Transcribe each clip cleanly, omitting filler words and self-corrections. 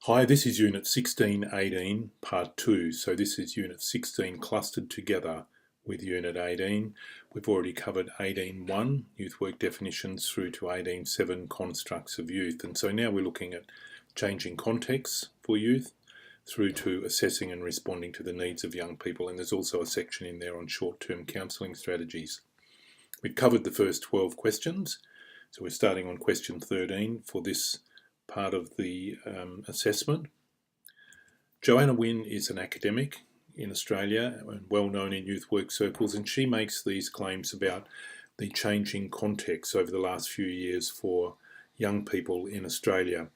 Hi, this is Unit 1618, Part 2. So this is Unit 16 clustered together with Unit 18. We've already covered 18.1, youth work definitions, through to 18.7, constructs of youth. And so now we're looking at changing contexts for youth through to assessing and responding to the needs of young people. And there's also a section in there on short-term counselling strategies. We've covered the first 12 questions. So we're starting on question 13 for this part of the assessment. Joanna Wynne is an academic in Australia and well known in youth work circles, and she makes these claims about the changing context over the last few years for young people in Australia.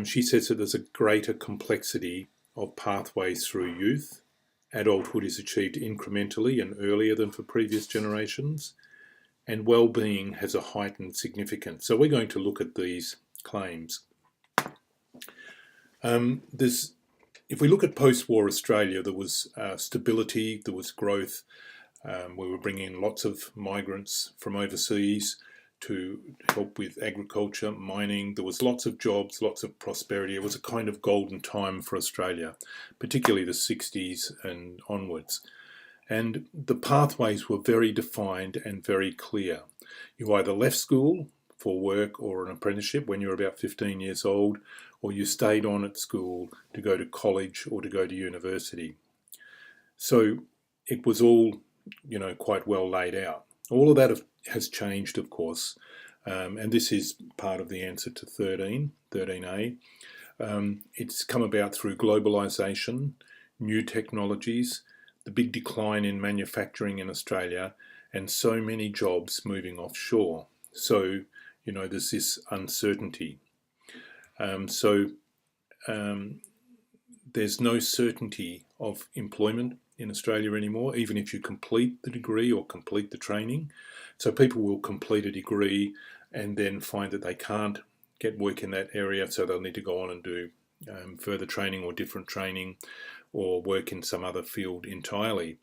She says that there's a greater complexity of pathways through youth. Adulthood is achieved incrementally and earlier than for previous generations, and well-being has a heightened significance. So we're going to look at these claims. If we look at post-war Australia, there was stability, there was growth. We were bringing in lots of migrants from overseas to help with agriculture, mining. There was lots of jobs, lots of prosperity. It was a kind of golden time for Australia, particularly the 60s and onwards. And the pathways were very defined and very clear. You either left school for work or an apprenticeship when you were about 15 years old, or you stayed on at school to go to college or to go to university. So it was all, quite well laid out. All of that has changed, of course, and this is part of the answer to 13A. It's come about through globalisation, new technologies, the big decline in manufacturing in Australia, and so many jobs moving offshore. So, there's this uncertainty. There's no certainty of employment in Australia anymore, even if you complete the degree or complete the training. So people will complete a degree and then find that they can't get work in that area, so they'll need to go on and do further training or different training or work in some other field entirely.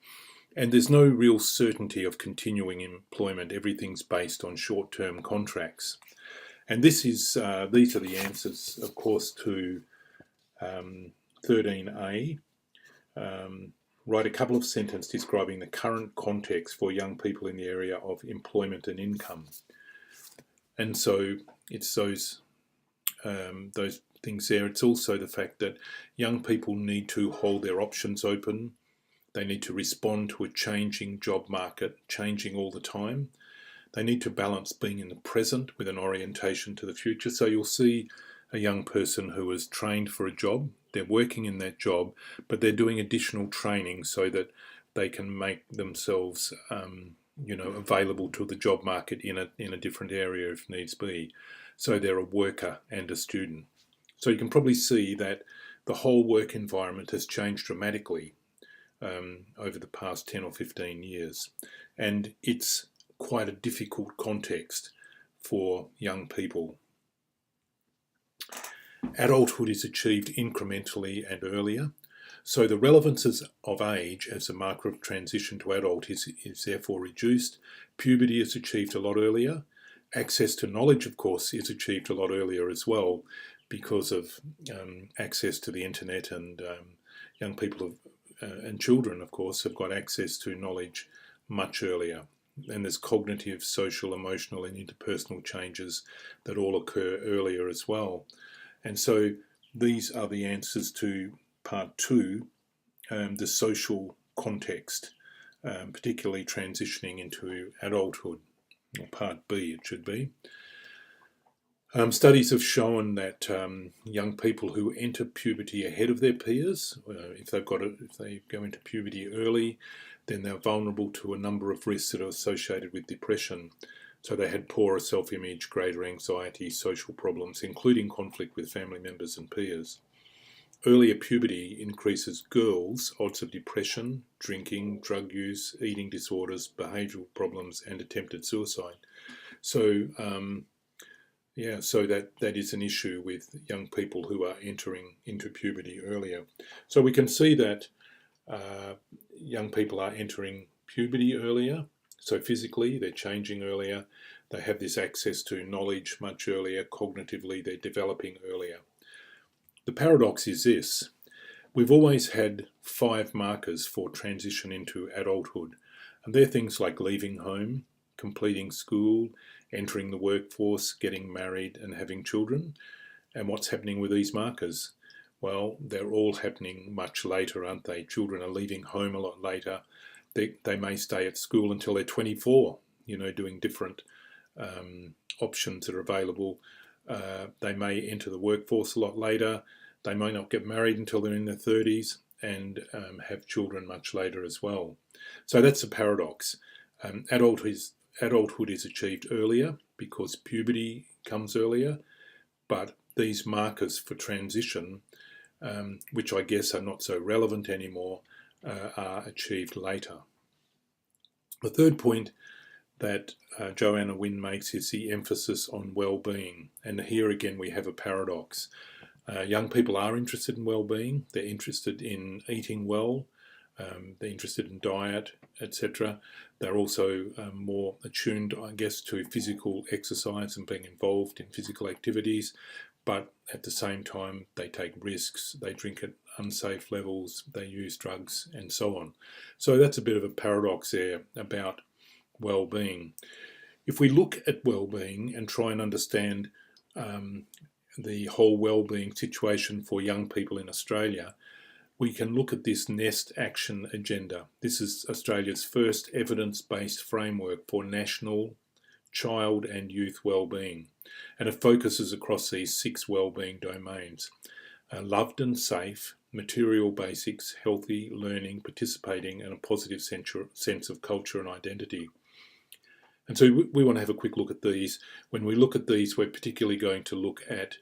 And there's no real certainty of continuing employment. Everything's based on short-term contracts. And these are the answers, of course, to 13A. Write a couple of sentences describing the current context for young people in the area of employment and income. And so it's those things there. It's also the fact that young people need to hold their options open. They need to respond to a changing job market, changing all the time. They need to balance being in the present with an orientation to the future. So you'll see a young person who is trained for a job, they're working in that job, but they're doing additional training so that they can make themselves available to the job market in a different area if needs be. So they're a worker and a student. So you can probably see that the whole work environment has changed dramatically over the past 10 or 15 years. And it's quite a difficult context for young people. Adulthood is achieved incrementally and earlier. So the relevance of age as a marker of transition to adult is therefore reduced. Puberty is achieved a lot earlier. Access to knowledge, of course, is achieved a lot earlier as well because of access to the internet, and young people and children, of course, have got access to knowledge much earlier. And there's cognitive, social, emotional, and interpersonal changes that all occur earlier as well. And so these are the answers to part 2, the social context, particularly transitioning into adulthood, or part B it should be. Studies have shown that young people who enter puberty ahead of their peers, if they go into puberty early, then they're vulnerable to a number of risks that are associated with depression. So they had poorer self-image, greater anxiety, social problems, including conflict with family members and peers. Earlier puberty increases girls' odds of depression, drinking, drug use, eating disorders, behavioural problems, and attempted suicide. So so that is an issue with young people who are entering into puberty earlier. So we can see that young people are entering puberty earlier. So physically, they're changing earlier. They have this access to knowledge much earlier. Cognitively, they're developing earlier. The paradox is this: we've always had 5 markers for transition into adulthood, and they're things like leaving home, completing school, entering the workforce, getting married and having children. And what's happening with these markers? Well, they're all happening much later, aren't they? Children are leaving home a lot later. They may stay at school until they're 24, doing different options that are available. They may enter the workforce a lot later. They may not get married until they're in their 30s and have children much later as well. So that's a paradox. Adulthood is achieved earlier because puberty comes earlier, but these markers for transition, which I guess are not so relevant anymore, are achieved later. The third point that Joanna Wynne makes is the emphasis on well-being. And here again we have a paradox. Young people are interested in well-being. They're interested in eating well. They're interested in diet, etc. They're also more attuned, I guess, to physical exercise and being involved in physical activities. But at the same time, they take risks, they drink at unsafe levels, they use drugs, and so on. So that's a bit of a paradox there about well-being. If we look at well-being and try and understand the whole well-being situation for young people in Australia, we can look at this NEST action agenda. This is Australia's first evidence-based framework for national child and youth well-being, and it focuses across these 6 well-being domains: loved and safe, material basics, healthy, learning, participating, and a positive sense of culture and identity. And so we want to have a quick look at these. When we look at these, we're particularly going to look at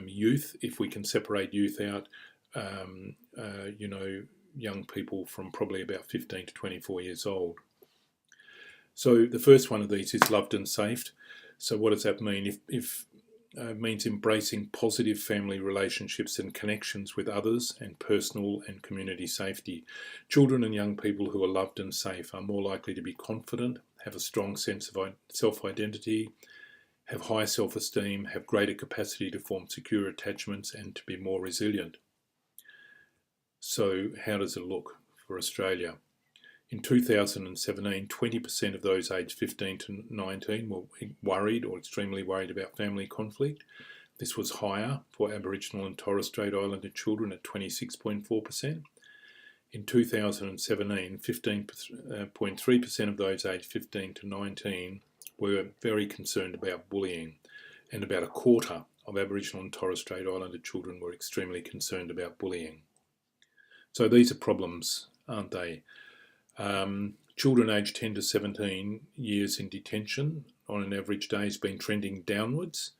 youth, if we can separate youth out, young people from probably about 15 to 24 years old. So the first one of these is loved and safe. So what does that mean? It means embracing positive family relationships and connections with others and personal and community safety. Children and young people who are loved and safe are more likely to be confident, have a strong sense of self-identity, have high self-esteem, have greater capacity to form secure attachments and to be more resilient. So how does it look for Australia? In 2017, 20% of those aged 15 to 19 were worried or extremely worried about family conflict. This was higher for Aboriginal and Torres Strait Islander children at 26.4%. In 2017, 15.3% of those aged 15 to 19 were very concerned about bullying, and about a quarter of Aboriginal and Torres Strait Islander children were extremely concerned about bullying. So these are problems, aren't they? Children aged 10 to 17 years in detention on an average day has been trending downwards.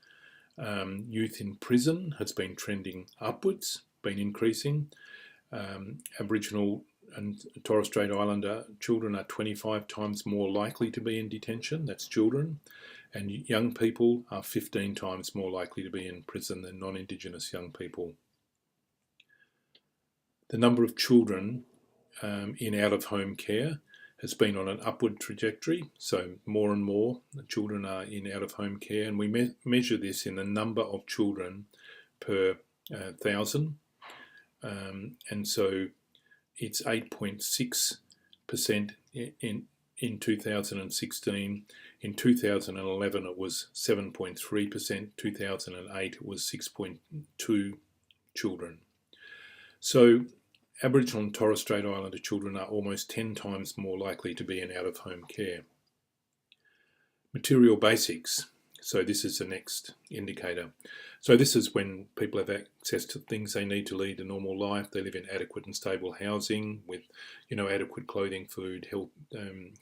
Youth in prison has been trending upwards, been increasing. Aboriginal and Torres Strait Islander children are 25 times more likely to be in detention, that's children, and young people are 15 times more likely to be in prison than non-Indigenous young people. The number of children in out-of-home care has been on an upward trajectory, so more and more children are in out-of-home care, and we measure this in the number of children per 1,000, and so it's 8.6% in 2016. In 2011 it was 7.3%, 2008 it was 6.2 children. So Aboriginal and Torres Strait Islander children are almost 10 times more likely to be in out-of-home care. Material basics. So this is the next indicator. So this is when people have access to things they need to lead a normal life. They live in adequate and stable housing with, adequate clothing, food,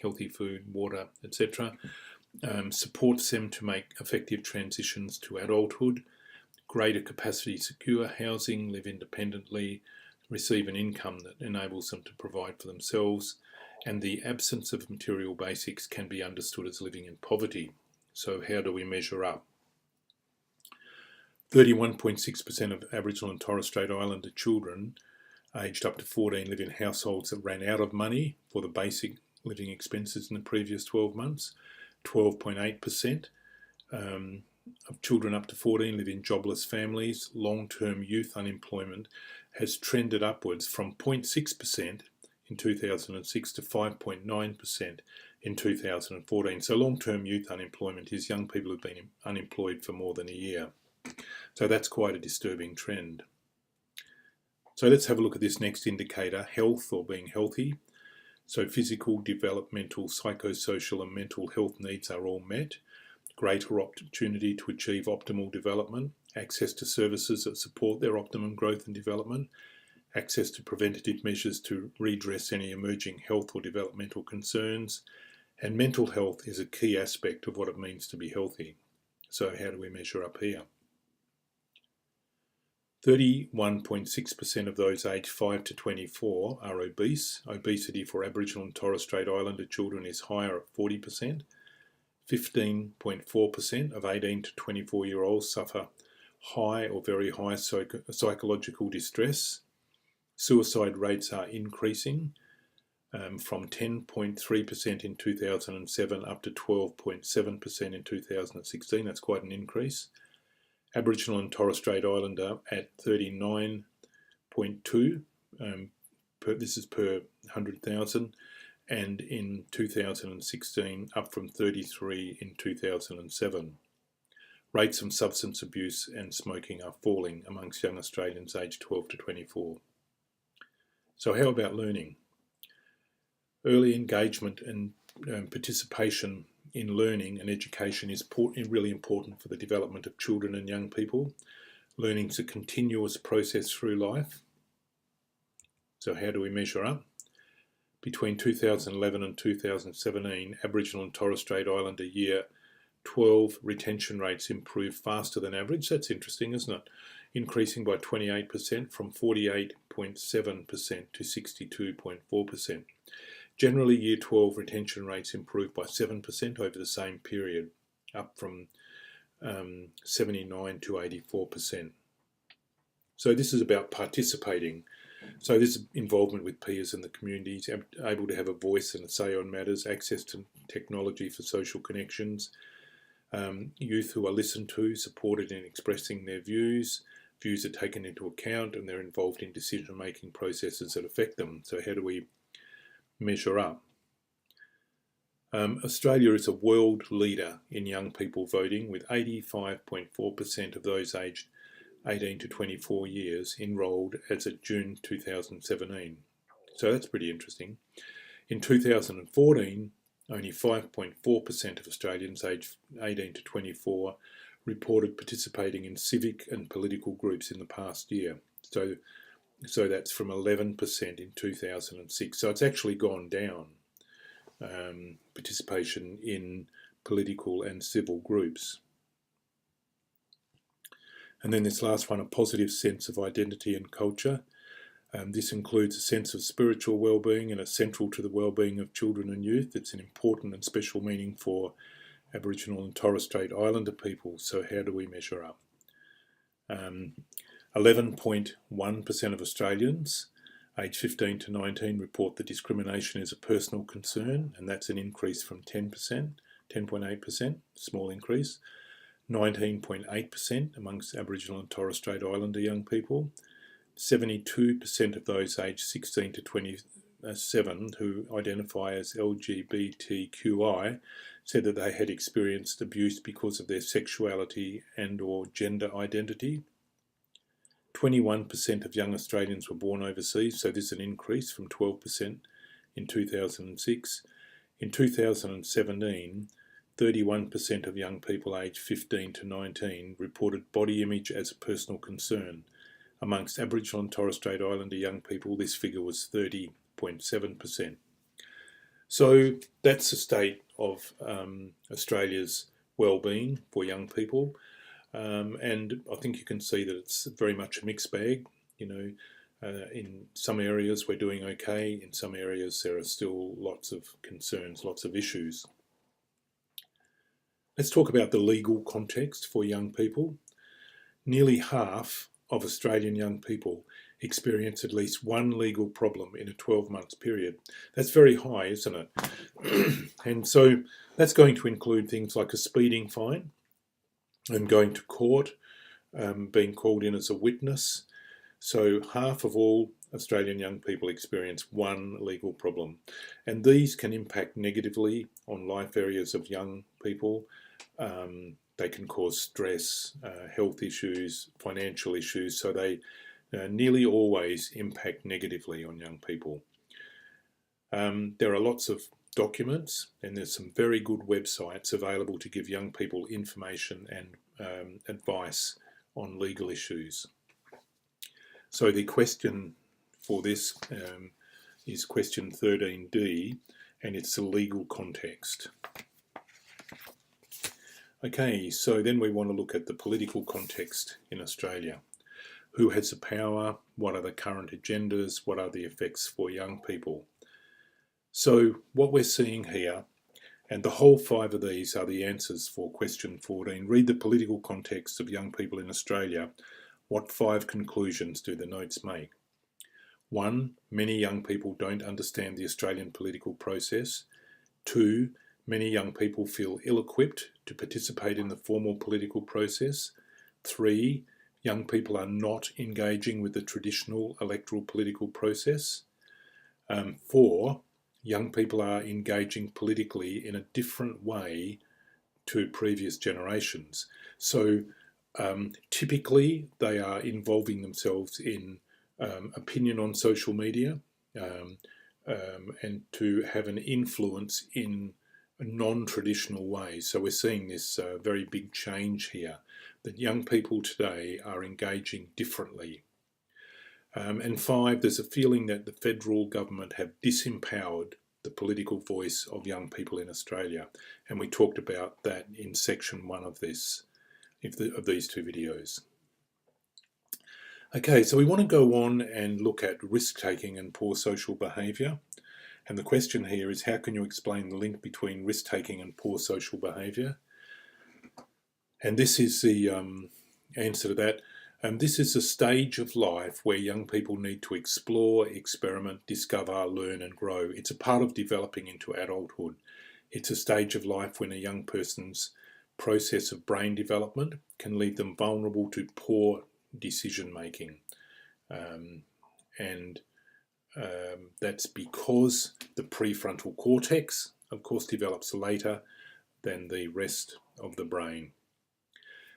healthy food, water, etc. Supports them to make effective transitions to adulthood. Greater capacity to secure housing, live independently, receive an income that enables them to provide for themselves, and the absence of material basics can be understood as living in poverty. So how do we measure up? 31.6% of Aboriginal and Torres Strait Islander children aged up to 14 live in households that ran out of money for the basic living expenses in the previous 12 months. 12.8% of children up to 14 live in jobless families. Long-term youth unemployment has trended upwards from 0.6% in 2006 to 5.9% in 2014. So long-term youth unemployment is young people who've been unemployed for more than a year. So that's quite a disturbing trend. So let's have a look at this next indicator, health or being healthy. So physical, developmental, psychosocial and mental health needs are all met. Greater opportunity to achieve optimal development, access to services that support their optimum growth and development, access to preventative measures to redress any emerging health or developmental concerns, and mental health is a key aspect of what it means to be healthy. So how do we measure up here? 31.6% of those aged 5 to 24 are obese. Obesity for Aboriginal and Torres Strait Islander children is higher at 40%. 15.4% of 18 to 24-year-olds suffer high or very high psychological distress. Suicide rates are increasing from 10.3% in 2007 up to 12.7% in 2016. That's quite an increase. Aboriginal and Torres Strait Islander at 39.2, this is per 100,000, and in 2016 up from 33 in 2007. Rates of substance abuse and smoking are falling amongst young Australians aged 12 to 24. So how about learning? Early engagement and participation in learning and education is really important for the development of children and young people. Learning is a continuous process through life. So how do we measure up? Between 2011 and 2017, Aboriginal and Torres Strait Islander Year 12 retention rates improved faster than average. That's interesting, isn't it? Increasing by 28% from 48.7% to 62.4%. Generally, Year 12 retention rates improved by 7% over the same period, up from 79 to 84%. So this is about participating. So this involvement with peers in the communities, able to have a voice and a say on matters, access to technology for social connections, youth who are listened to, supported in expressing their views are taken into account, and they're involved in decision-making processes that affect them. So how do we measure up? Australia is a world leader in young people voting, with 85.4% of those aged 18 to 24 years enrolled as of June 2017. So that's pretty interesting. In 2014, only 5.4% of Australians aged 18 to 24 reported participating in civic and political groups in the past year. So that's from 11% in 2006. So it's actually gone down, participation in political and civil groups. And then this last one, a positive sense of identity and culture. This includes a sense of spiritual well-being and is central to the well-being of children and youth. It's an important and special meaning for Aboriginal and Torres Strait Islander people. So how do we measure up? 11.1% of Australians aged 15 to 19 report that discrimination is a personal concern, and that's an increase from 10.8%, small increase. 19.8% amongst Aboriginal and Torres Strait Islander young people. 72% of those aged 16 to 27 who identify as LGBTQI said that they had experienced abuse because of their sexuality and or gender identity. 21% of young Australians were born overseas, so this is an increase from 12% in 2006. In 2017, 31% of young people aged 15 to 19 reported body image as a personal concern. Amongst Aboriginal and Torres Strait Islander young people, this figure was 30.7%. So that's the state of Australia's well-being for young people. And I think you can see that it's very much a mixed bag. In some areas we're doing okay, in some areas there are still lots of concerns, lots of issues. Let's talk about the legal context for young people. Nearly half of Australian young people experience at least one legal problem in a 12-month period. That's very high, isn't it? And so that's going to include things like a speeding fine, and going to court, being called in as a witness. So half of all Australian young people experience one legal problem, and these can impact negatively on life areas of young people. They can cause stress, health issues, financial issues, so they nearly always impact negatively on young people. There are lots of documents, and there's some very good websites available to give young people information and advice on legal issues. So the question for this is question 13D, and it's the legal context. Okay, so then we want to look at the political context in Australia. Who has the power? What are the current agendas? What are the effects for young people? So what we're seeing here, and the whole 5 of these are the answers for question 14. Read the political context of young people in Australia. What 5 conclusions do the notes make? 1. Many young people don't understand the Australian political process. 2. Many young people feel ill-equipped to participate in the formal political process. 3. Young people are not engaging with the traditional electoral political process. 4. Young people are engaging politically in a different way to previous generations. So typically they are involving themselves in opinion on social media and to have an influence in non-traditional ways. So we're seeing this very big change here, that young people today are engaging differently. And 5, there's a feeling that the federal government have disempowered the political voice of young people in Australia. And we talked about that in section 1 of this, of these 2 videos. Okay, so we want to go on and look at risk-taking and poor social behaviour. And the question here is, how can you explain the link between risk-taking and poor social behaviour? And this is the answer to that. This is a stage of life where young people need to explore, experiment, discover, learn and grow. It's a part of developing into adulthood. It's a stage of life when a young person's process of brain development can leave them vulnerable to poor decision making. That's because the prefrontal cortex, of course, develops later than the rest of the brain.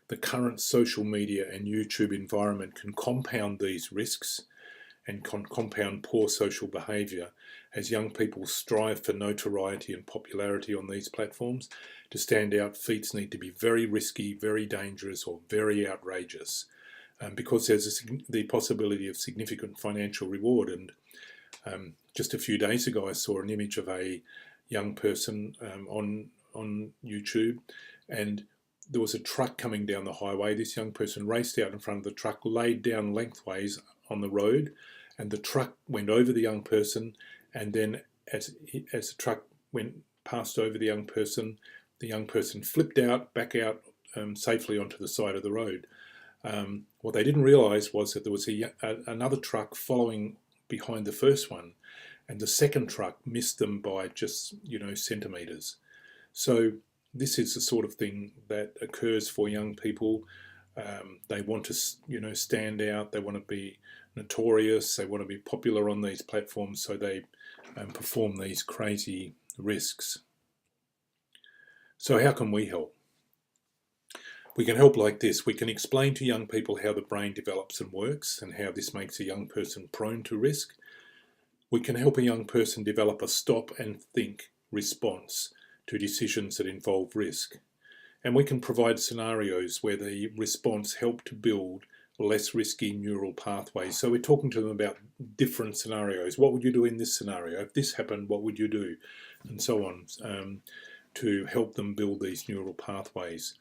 The current social media and YouTube environment can compound these risks and can compound poor social behaviour as young people strive for notoriety and popularity on these platforms. To stand out, feats need to be very risky, very dangerous or very outrageous because there's the possibility of significant financial reward. And just a few days ago I saw an image of a young person on YouTube, and there was a truck coming down the highway. This young person raced out in front of the truck, laid down lengthways on the road, and the truck went over the young person, and then as the truck went past over the young person flipped out, back out safely onto the side of the road. What they didn't realise was that there was another truck following behind the first one, and the second truck missed them by just centimetres. So this is the sort of thing that occurs for young people. They want to stand out, they want to be notorious, they want to be popular on these platforms, so they perform these crazy risks. So how can we help? We can help like this. We can explain to young people how the brain develops and works and how this makes a young person prone to risk. We can help a young person develop a stop and think response to decisions that involve risk. And we can provide scenarios where the response help to build less risky neural pathways. So we're talking to them about different scenarios. What would you do in this scenario? If this happened, what would you do? And so on, to help them build these neural pathways.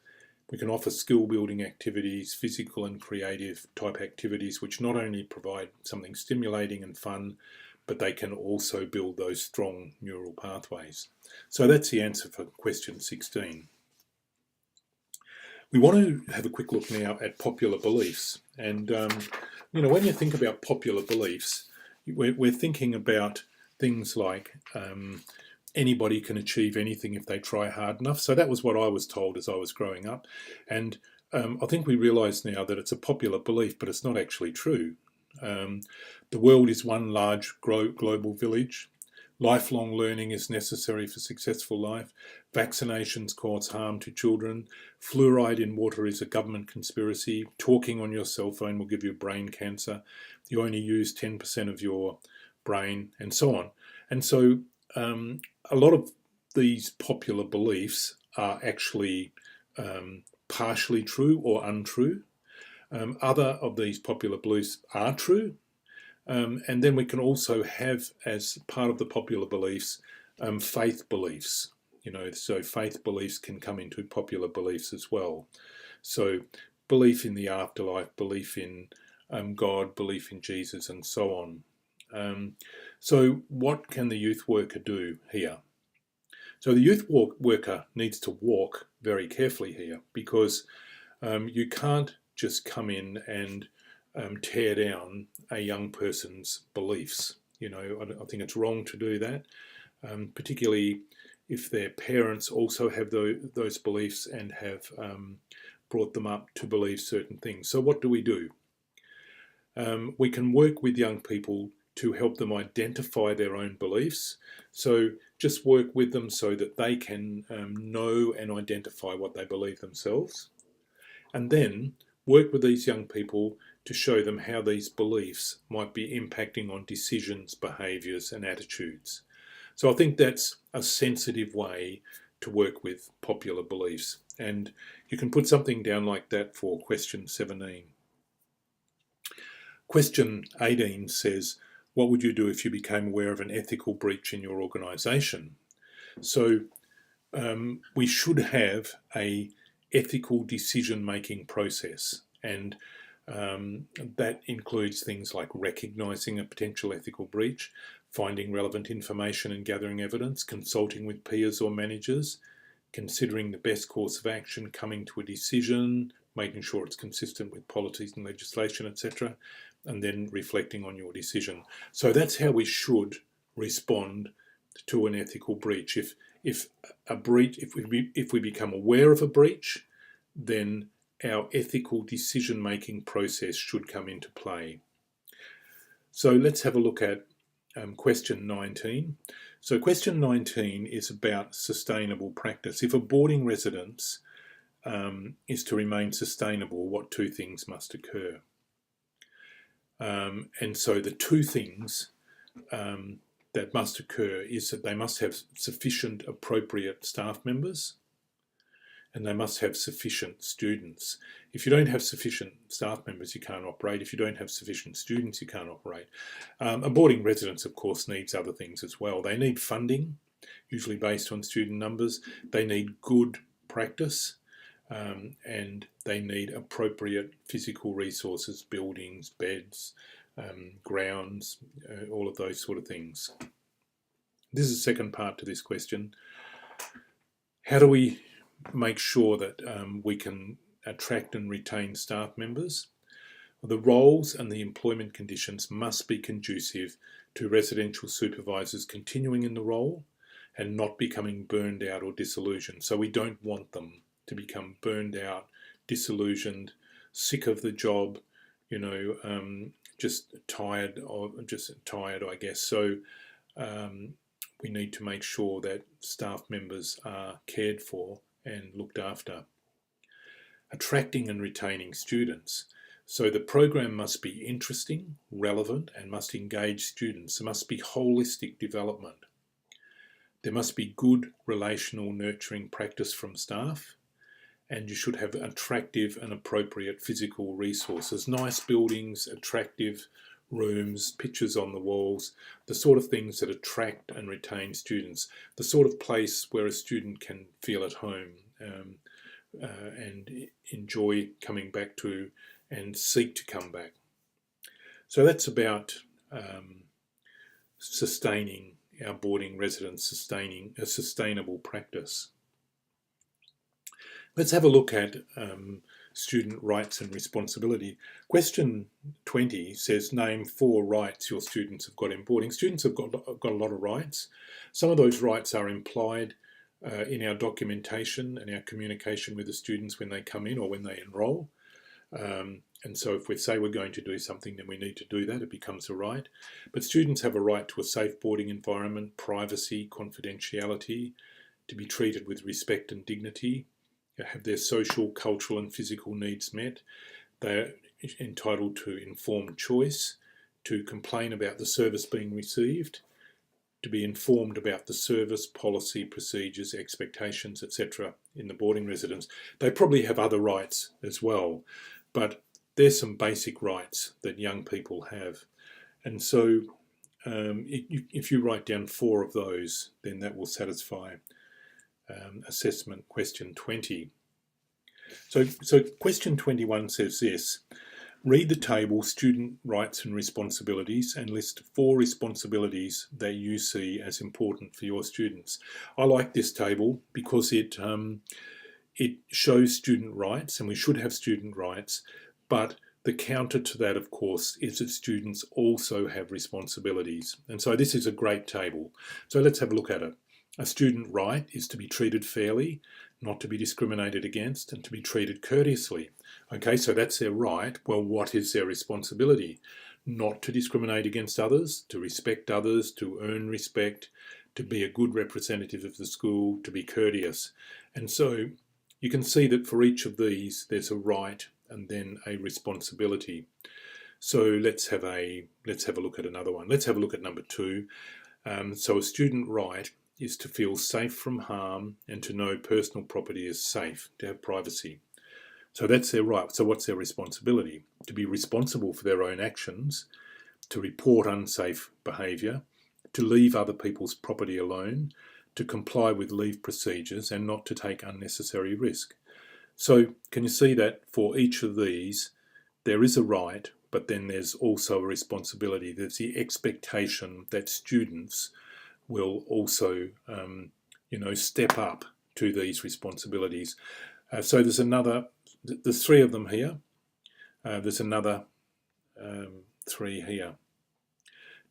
We can offer skill building activities, physical and creative type activities, which not only provide something stimulating and fun, but they can also build those strong neural pathways. So that's the answer for question 16. We want to have a quick look now at popular beliefs. And, when you think about popular beliefs, we're thinking about things like anybody can achieve anything if they try hard enough. So that was what I was told as I was growing up. And I think we realise now that it's a popular belief, but it's not actually true. The world is one large global village. Lifelong learning is necessary for successful life. Vaccinations cause harm to children. Fluoride in water is a government conspiracy. Talking on your cell phone will give you brain cancer. You only use 10% of your brain, and so on. And so a lot of these popular beliefs are actually partially true or untrue. Other of these popular beliefs are true. And then we can also have, as part of the popular beliefs, faith beliefs. So faith beliefs can come into popular beliefs as well. So belief in the afterlife, belief in God, belief in Jesus, and so on. So what can the youth worker do here? So the youth worker needs to walk very carefully here, because you can't just come in and tear down a young person's beliefs. I think it's wrong to do that, particularly if their parents also have those beliefs and have brought them up to believe certain things. So what do? We can work with young people to help them identify their own beliefs. So just work with them so that they can know and identify what they believe themselves. And then work with these young people to show them how these beliefs might be impacting on decisions, behaviours and attitudes. So I think that's a sensitive way to work with popular beliefs. And you can put something down like that for question 17. Question 18 says, what would you do if you became aware of an ethical breach in your organisation? So we should have a ethical decision-making process, and that includes things like recognising a potential ethical breach, finding relevant information and gathering evidence, consulting with peers or managers, considering the best course of action, coming to a decision, making sure it's consistent with policies and legislation, etc., and then reflecting on your decision. So that's how we should respond to an ethical breach. If we become aware of a breach, then our ethical decision-making process should come into play. So let's have a look at question 19. So question 19 is about sustainable practice. If a boarding residence is to remain sustainable, what two things must occur? And so the two things that must occur is that they must have sufficient appropriate staff members, and they must have sufficient students. If you don't have sufficient staff members, you can't operate. If you don't have sufficient students, you can't operate. A boarding residence, of course, needs other things as well. They need funding, usually based on student numbers. They need good practice, and they need appropriate physical resources, buildings, beds, grounds, all of those sort of things. This is the second part to this question. How do we make sure that we can attract and retain staff members? The roles and the employment conditions must be conducive to residential supervisors continuing in the role and not becoming burned out or disillusioned. So we don't want them to become burned out, disillusioned, sick of the job, just tired, I guess. So we need to make sure that staff members are cared for and looked after. Attracting and retaining students. So the program must be interesting, relevant, and must engage students. There must be holistic development. There must be good relational nurturing practice from staff, and you should have attractive and appropriate physical resources. Nice buildings, attractive rooms, pictures on the walls, the sort of things that attract and retain students, the sort of place where a student can feel at home and enjoy coming back to and seek to come back. So that's about sustaining our boarding residents, sustaining a sustainable practice. Let's have a look at student rights and responsibility. Question 20 says, name 4 rights your students have got in boarding. Students have got a lot of rights. Some of those rights are implied in our documentation and our communication with the students when they come in or when they enrol. And so if we say we're going to do something, then we need to do that. It becomes a right. But students have a right to a safe boarding environment, privacy, confidentiality, to be treated with respect and dignity, have their social, cultural and physical needs met. They're entitled to informed choice, to complain about the service being received, to be informed about the service, policy, procedures, expectations, etc. in the boarding residence. They probably have other rights as well, but there's some basic rights that young people have. And so if you write down 4 of those, then that will satisfy assessment question 20. So question 21 says this: read the table Student Rights and Responsibilities and list 4 responsibilities that you see as important for your students. I like this table because it shows student rights, and we should have student rights, but the counter to that, of course, is that students also have responsibilities. And so this is a great table. So let's have a look at it. A student right is to be treated fairly, not to be discriminated against, and to be treated courteously. Okay, so that's their right. Well, what is their responsibility? Not to discriminate against others, to respect others, to earn respect, to be a good representative of the school, to be courteous. And so you can see that for each of these, there's a right and then a responsibility. So let's have a look at another one. Let's have a look at number 2. So a student right is to feel safe from harm and to know personal property is safe, to have privacy. So that's their right. So what's their responsibility? To be responsible for their own actions, to report unsafe behaviour, to leave other people's property alone, to comply with leave procedures and not to take unnecessary risk. So can you see that for each of these there is a right, but then there's also a responsibility. There's the expectation that students will also step up to these responsibilities. So there's 3 of them here. There's another 3 here.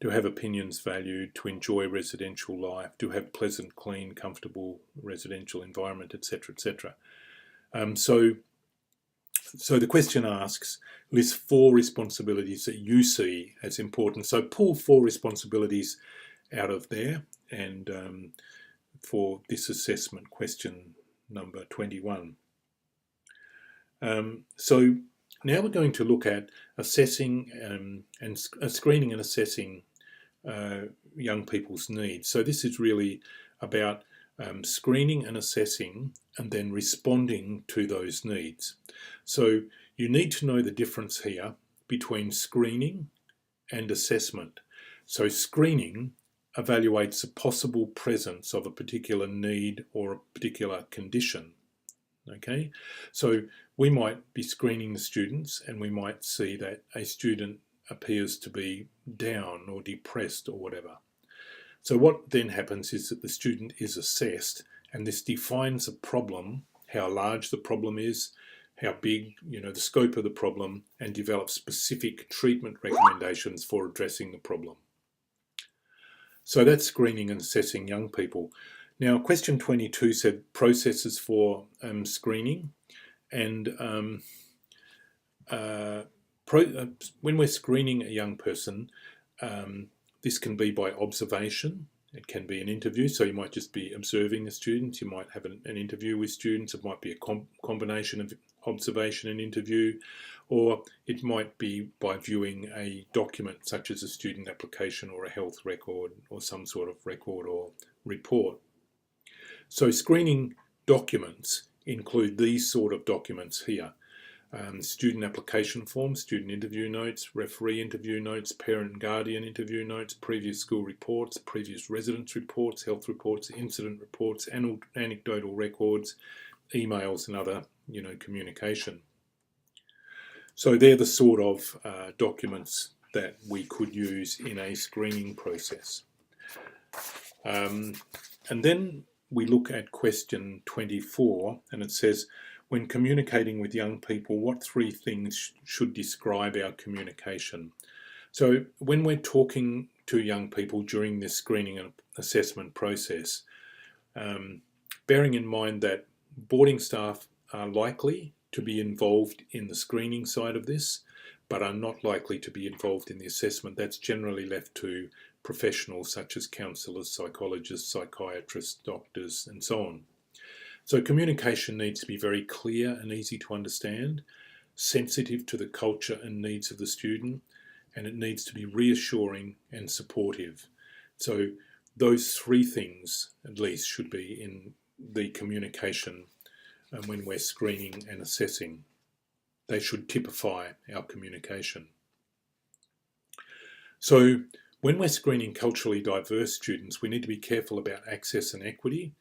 To have opinions valued, to enjoy residential life, to have pleasant, clean, comfortable residential environment, etc., etc. So the question asks, list 4 responsibilities that you see as important. So pull 4 responsibilities out of there, and for this assessment question number 21. So now we're going to look at assessing and screening and assessing young people's needs. So this is really about screening and assessing and then responding to those needs. So you need to know the difference here between screening and assessment. So screening evaluates the possible presence of a particular need or a particular condition. Okay, so we might be screening the students and we might see that a student appears to be down or depressed or whatever. So what then happens is that the student is assessed, and this defines a problem, how large the problem is, how big, the scope of the problem, and develops specific treatment recommendations for addressing the problem. So that's screening and assessing young people. Now, question 22 said processes for screening, and when we're screening a young person, this can be by observation. It can be an interview, so you might just be observing the students. You might have an interview with students. It might be a combination of observation and interview, or it might be by viewing a document such as a student application or a health record or some sort of record or report. So screening documents include these sort of documents here. Student application forms, student interview notes, referee interview notes, parent and guardian interview notes, previous school reports, previous residence reports, health reports, incident reports, anecdotal records, emails and other communication. So they're the sort of documents that we could use in a screening process. And then we look at question 24, and it says, when communicating with young people, what 3 things should describe our communication? So when we're talking to young people during this screening and assessment process, bearing in mind that boarding staff are likely to be involved in the screening side of this, but are not likely to be involved in the assessment. That's generally left to professionals such as counsellors, psychologists, psychiatrists, doctors, and so on. So communication needs to be very clear and easy to understand, sensitive to the culture and needs of the student, and it needs to be reassuring and supportive. So those three things, at least, should be in the communication when we're screening and assessing. They should typify our communication. So when we're screening culturally diverse students, we need to be careful about access and equity.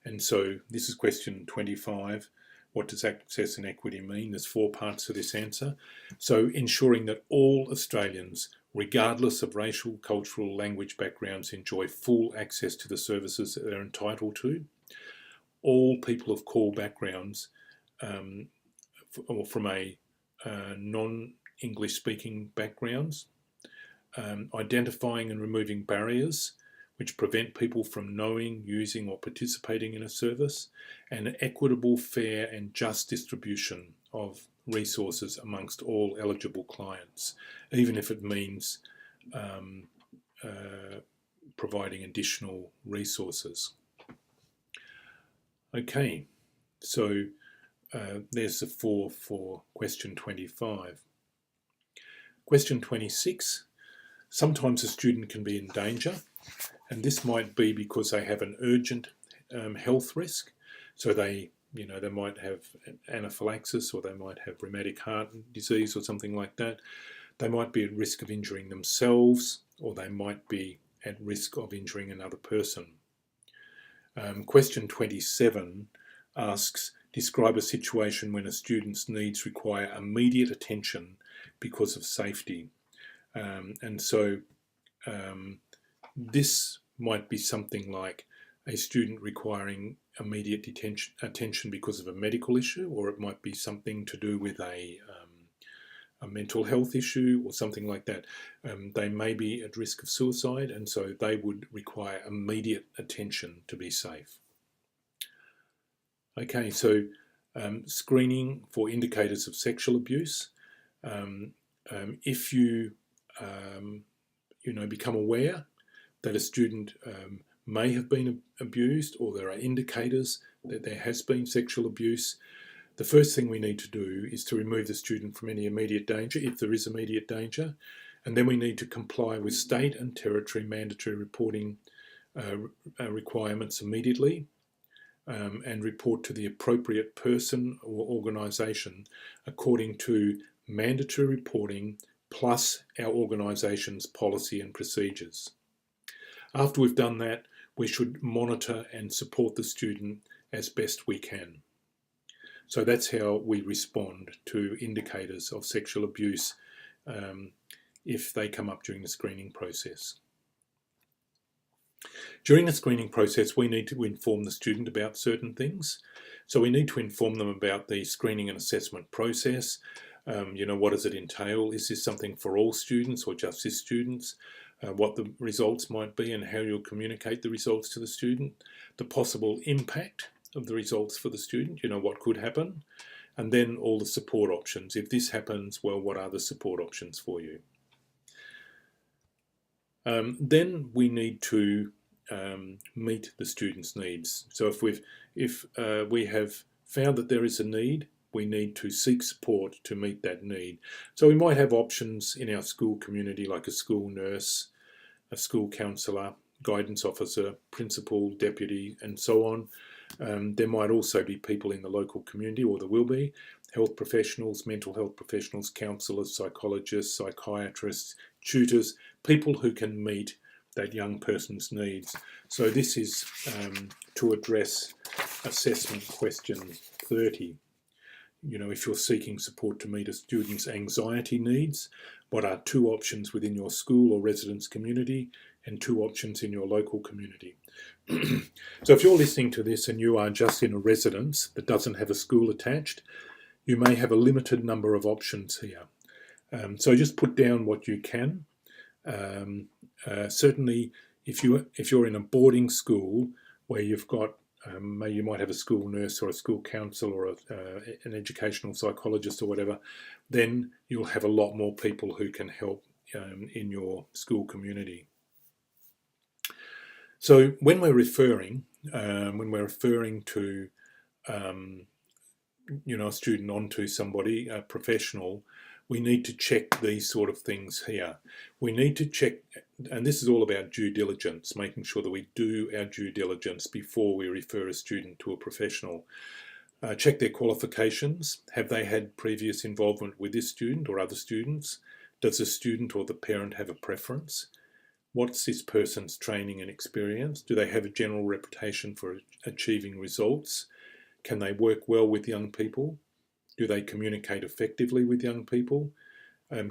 And so this is question 25. What does access and equity mean? There's 4 parts to this answer. So ensuring that all Australians, regardless of racial, cultural, language backgrounds, enjoy full access to the services that they're entitled to. All people of core backgrounds or from a non-English speaking backgrounds, identifying and removing barriers which prevent people from knowing, using or participating in a service, and an equitable, fair and just distribution of resources amongst all eligible clients, even if it means providing additional resources. Okay, so there's the 4 for question 25. Question 26. Sometimes a student can be in danger, and this might be because they have an urgent health risk. So they might have anaphylaxis, or they might have rheumatic heart disease or something like that. They might be at risk of injuring themselves, or they might be at risk of injuring another person. Question 27 asks, describe a situation when a student's needs require immediate attention because of safety. And so this might be something like a student requiring immediate attention because of a medical issue, or it might be something to do with a mental health issue or something like that. They may be at risk of suicide, and so they would require immediate attention to be safe. Okay, so screening for indicators of sexual abuse. If you become aware that a student may have been abused, or there are indicators that there has been sexual abuse, the first thing we need to do is to remove the student from any immediate danger, if there is immediate danger, and then we need to comply with state and territory mandatory reporting requirements immediately, and report to the appropriate person or organisation according to mandatory reporting plus our organisation's policy and procedures. After we've done that, we should monitor and support the student as best we can. So that's how we respond to indicators of sexual abuse if they come up during the screening process. During the screening process, we need to inform the student about certain things. So we need to inform them about the screening and assessment process. What does it entail? Is this something for all students or just this students? What the results might be and how you'll communicate the results to the student. The possible impact of the results for the student, what could happen. And then all the support options. If this happens, well, what are the support options for you? Then we need to meet the student's needs. So if we have found that there is a need, we need to seek support to meet that need. So we might have options in our school community, like a school nurse, a school counsellor, guidance officer, principal, deputy, and so on. There might also be people in the local community, or there will be, health professionals, mental health professionals, counsellors, psychologists, psychiatrists, tutors, people who can meet that young person's needs. So this is to address assessment question 30. If you're seeking support to meet a student's anxiety needs, what are 2 options within your school or residence community and 2 options in your local community? So if you're listening to this and you are just in a residence that doesn't have a school attached, you may have a limited number of options here. So just put down what you can. Certainly, if you're in a boarding school where you've got Maybe you might have a school nurse or a school counsellor or an educational psychologist or whatever, then you'll have a lot more people who can help in your school community. So when we're referring to a student onto somebody, a professional, we need to check these sort of things here. We need to check, and this is all about due diligence, making sure that we do our due diligence before we refer a student to a professional. Check their qualifications. Have they had previous involvement with this student or other students? Does the student or the parent have a preference? What's this person's training and experience? Do they have a general reputation for achieving results? Can they work well with young people? Do they communicate effectively with young people?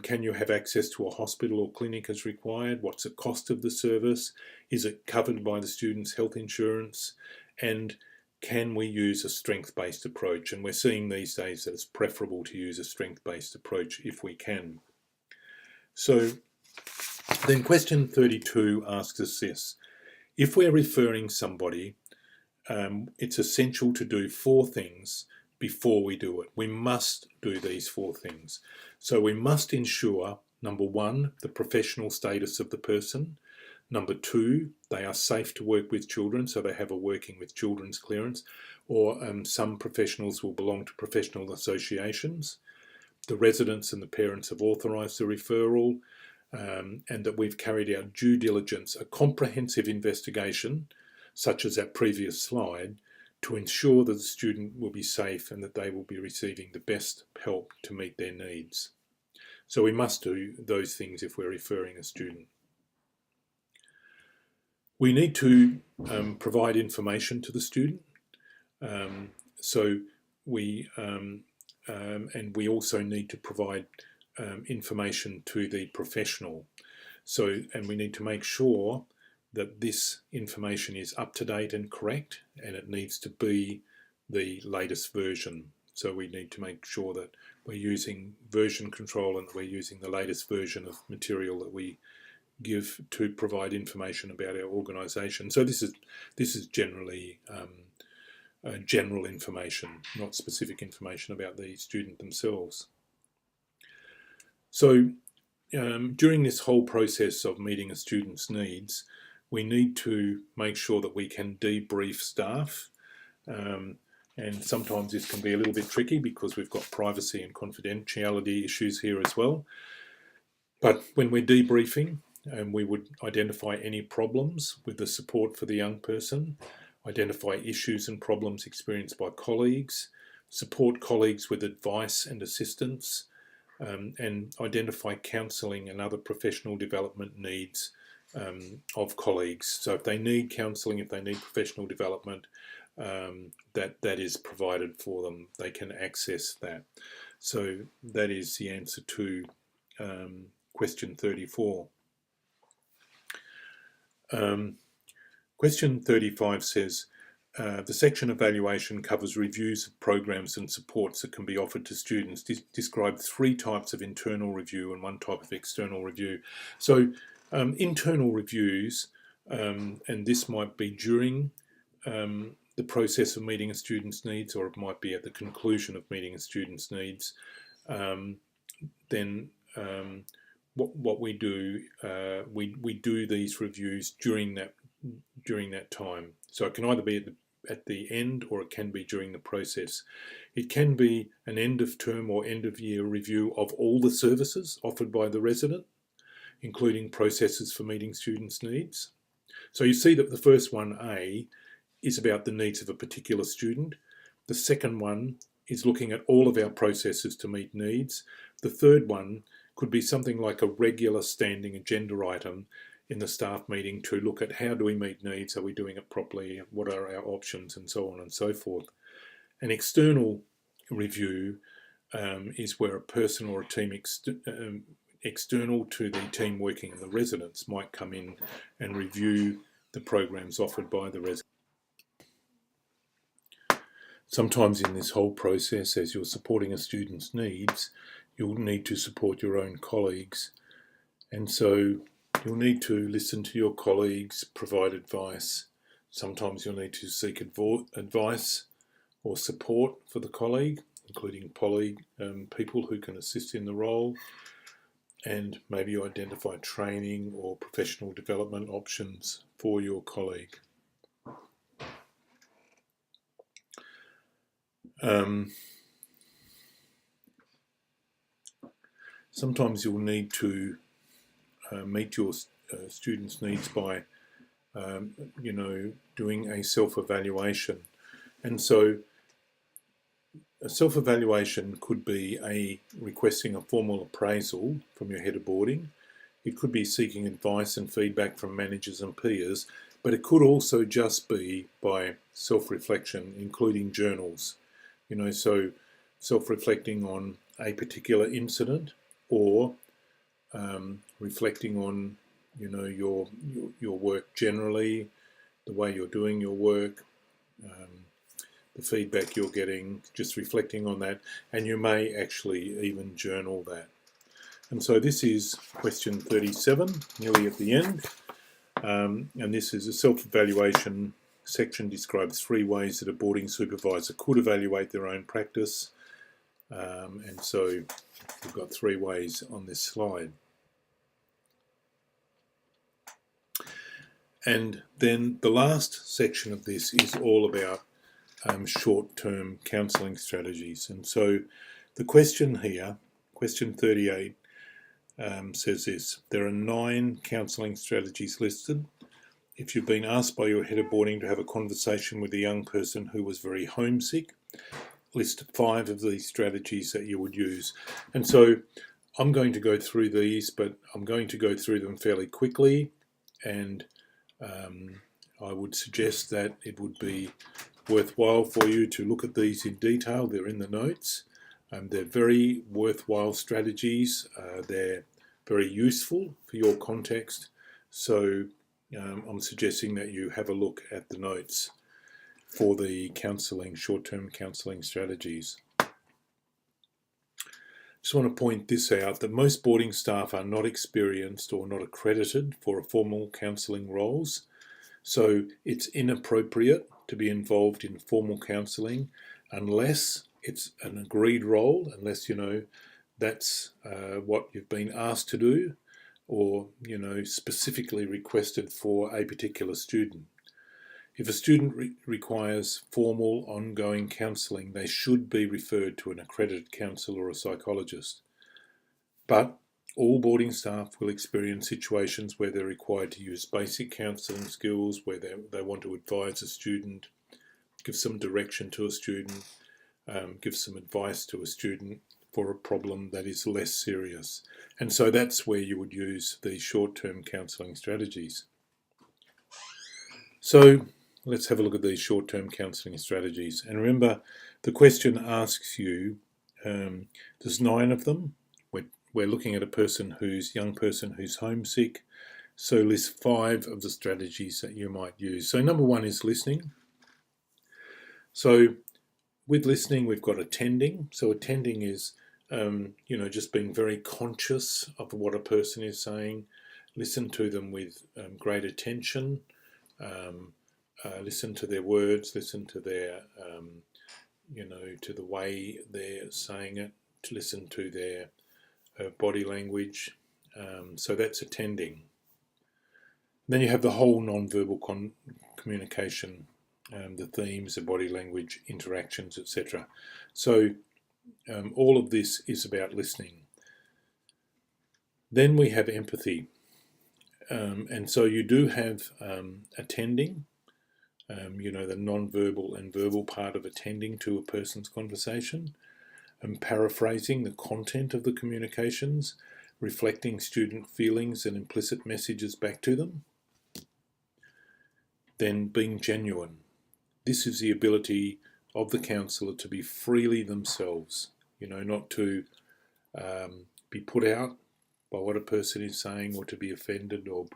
Can you have access to a hospital or clinic as required? What's the cost of the service? Is it covered by the student's health insurance? And can we use a strength-based approach? And we're seeing these days that it's preferable to use a strength-based approach if we can. So then question 32 asks us this. If we're referring somebody, it's essential to do 4 things before we do it. We must do these 4 things. So we must ensure, number 1, the professional status of the person. Number 2, they are safe to work with children, so they have a working with children's clearance, or some professionals will belong to professional associations. The residents and the parents have authorised the referral, and that we've carried out due diligence, a comprehensive investigation, such as that previous slide, to ensure that the student will be safe and that they will be receiving the best help to meet their needs. So we must do those things if we're referring a student. We need to provide information to the student. And we also need to provide information to the professional. And we need to make sure that this information is up to date and correct, and it needs to be the latest version. So we need to make sure that we're using version control and we're using the latest version of material that we give to provide information about our organisation. So this is generally general information, not specific information about the student themselves. So during this whole process of meeting a student's needs, we need to make sure that we can debrief staff, and sometimes this can be a little bit tricky because we've got privacy and confidentiality issues here as well. But when we're debriefing, we would identify any problems with the support for the young person, identify issues and problems experienced by colleagues, support colleagues with advice and assistance, and identify counselling and other professional development needs of colleagues. So if they need counselling, if they need professional development, that is provided for them. They can access that. So that is the answer to question 34. Question 35 says, the section evaluation covers reviews of programs and supports that can be offered to students. Describe 3 types of internal review and 1 type of external review. So internal reviews, and this might be during the process of meeting a student's needs, or it might be at the conclusion of meeting a student's needs. What we do, we do these reviews during that time. So it can either be at the end, or it can be during the process. It can be an end of term or end of year review of all the services offered by the resident, including processes for meeting students' needs. So you see that the first one, A, is about the needs of a particular student. The second one is looking at all of our processes to meet needs. The third one could be something like a regular standing agenda item in the staff meeting to look at how do we meet needs, are we doing it properly, what are our options, and so on and so forth. An external review is where a person or a team external to the team working in the residence might come in and review the programs offered by the residents. Sometimes in this whole process, as you're supporting a student's needs, you'll need to support your own colleagues, and so you'll need to listen to your colleagues, provide advice, Sometimes you'll need to seek advice or support for the colleague, including people who can assist in the role, and maybe you identify training or professional development options for your colleague. Sometimes you'll need to meet your students' needs by, doing a self-evaluation. And so a self-evaluation could be requesting a formal appraisal from your head of boarding. It could be seeking advice and feedback from managers and peers, but it could also just be by self-reflection, including journals. So self-reflecting on a particular incident, or reflecting on, your work generally, the way you're doing your work, the feedback you're getting, just reflecting on that, and you may actually even journal that. And so this is question 37, nearly at the end, and this is a self-evaluation section. Describes 3 ways that a boarding supervisor could evaluate their own practice, and so we've got 3 ways on this slide. And then the last section of this is all about short-term counselling strategies. And so the question here, question 38, says this: there are 9 counselling strategies listed. If you've been asked by your head of boarding to have a conversation with a young person who was very homesick, list 5 of these strategies that you would use. And so I'm going to go through these, but I'm going to go through them fairly quickly, and I would suggest that it would be worthwhile for you to look at these in detail. They're in the notes. They're very worthwhile strategies. They're very useful for your context. So I'm suggesting that you have a look at the notes for the short-term counselling strategies. Just want to point this out, that most boarding staff are not experienced or not accredited for formal counselling roles. So it's inappropriate to be involved in formal counselling unless it's an agreed role, unless that's what you've been asked to do, or specifically requested for a particular student. If a student requires formal ongoing counselling, they should be referred to an accredited counsellor or a psychologist. But all boarding staff will experience situations where they're required to use basic counselling skills, where they want to advise a student, give some direction to a student, give some advice to a student for a problem that is less serious. And so that's where you would use these short-term counselling strategies. So let's have a look at these short-term counselling strategies. And remember, the question asks you, there's 9 of them. We're looking at a young person who's homesick. So list 5 of the strategies that you might use. So number 1 is listening. So with listening, we've got attending. So attending is, just being very conscious of what a person is saying. Listen to them with great attention. Listen to their words. Listen to their, to the way they're saying it. To listen to their body language. So that's attending. Then you have the whole non-verbal communication, the themes, the body language, interactions, etc. So all of this is about listening. Then we have empathy. And so you do have attending, the non-verbal and verbal part of attending to a person's conversation, and paraphrasing the content of the communications, reflecting student feelings and implicit messages back to them. Then being genuine. This is the ability of the counsellor to be freely themselves, not to be put out by what a person is saying, or to be offended, or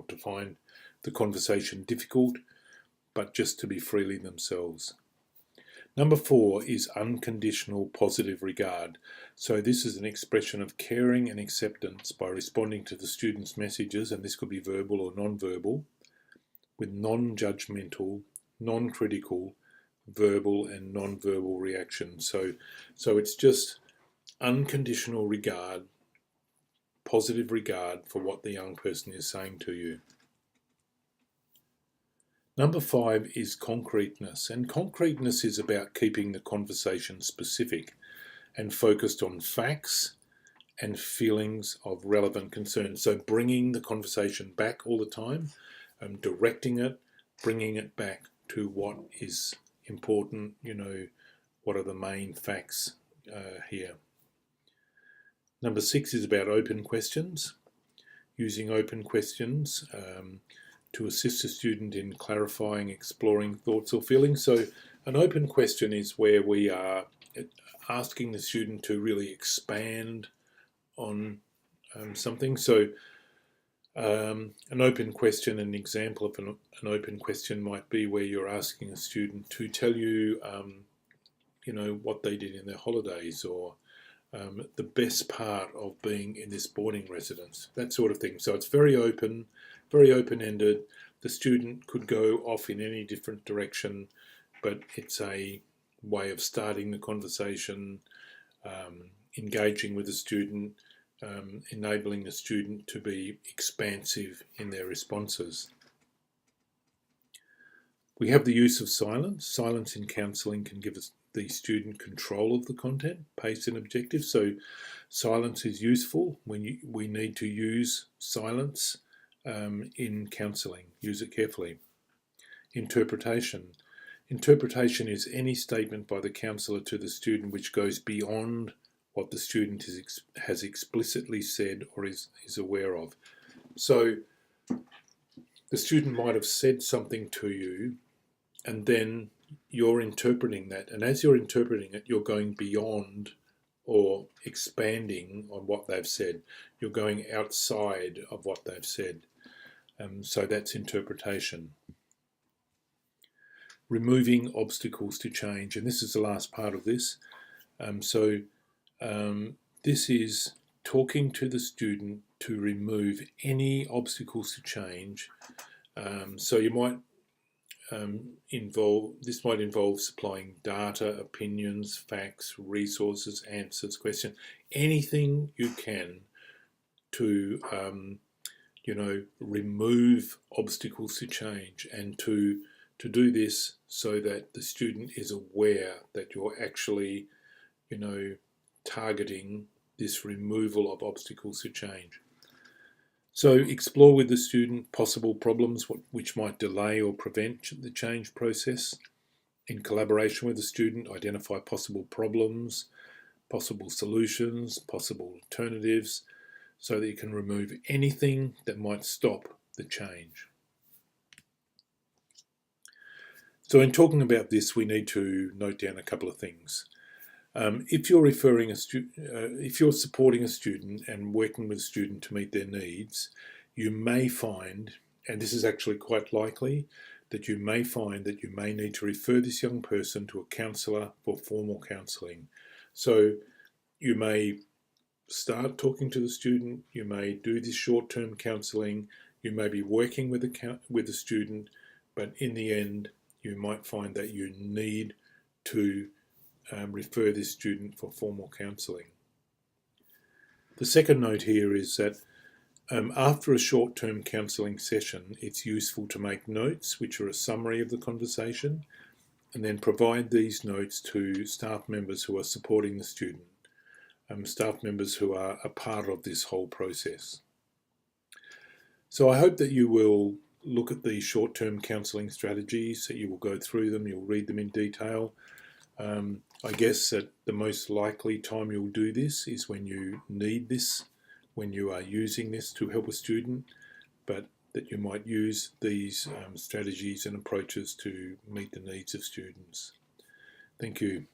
to find the conversation difficult, but just to be freely themselves. Number 4 is unconditional positive regard. So this is an expression of caring and acceptance by responding to the student's messages, and this could be verbal or non-verbal, with non-judgmental, non-critical, verbal and non-verbal reactions. So it's just unconditional regard, positive regard for what the young person is saying to you. Number 5 is concreteness, and concreteness is about keeping the conversation specific and focused on facts and feelings of relevant concern. So bringing the conversation back all the time, directing it, bringing it back to what is important, what are the main facts here. Number 6 is about open questions, using open questions to assist a student in clarifying, exploring thoughts or feelings. So an open question is where we are asking the student to really expand on something. So an open question, an example of an open question might be where you're asking a student to tell you, what they did in their holidays, or the best part of being in this boarding residence, that sort of thing. So it's very open, very open-ended. The student could go off in any different direction, but it's a way of starting the conversation, engaging with the student, enabling the student to be expansive in their responses. We have the use of silence. Silence in counselling can give us the student control of the content, pace and objective. So silence is useful when we need to use silence in counselling. Use it carefully. Interpretation. Interpretation is any statement by the counsellor to the student which goes beyond what the student has explicitly said or is aware of. So the student might have said something to you, and then you're interpreting that. And as you're interpreting it, you're going beyond or expanding on what they've said. You're going outside of what they've said. So that's interpretation. Removing obstacles to change. And this is the last part of this. This is talking to the student to remove any obstacles to change. So you might this might involve supplying data, opinions, facts, resources, answers, questions, anything you can to remove obstacles to change, and to do this so that the student is aware that you're actually targeting this removal of obstacles to change. So explore with the student possible problems which might delay or prevent the change process. In collaboration with the student, identify possible problems, possible solutions, possible alternatives, so that you can remove anything that might stop the change. So in talking about this, we need to note down a couple of things. If you're supporting a student and working with a student to meet their needs, you may find, and this is actually quite likely, that you may find that you may need to refer this young person to a counsellor for formal counselling. So you may start talking to the student, you may do this short-term counselling, you may be working with the student, but in the end, you might find that you need to refer this student for formal counselling. The second note here is that after a short-term counselling session, it's useful to make notes which are a summary of the conversation, and then provide these notes to staff members who are supporting the student, staff members who are a part of this whole process. So I hope that you will look at these short-term counselling strategies, that you will go through them, you'll read them in detail. I guess that the most likely time you'll do this is when you need this, when you are using this to help a student, but that you might use these strategies and approaches to meet the needs of students. Thank you.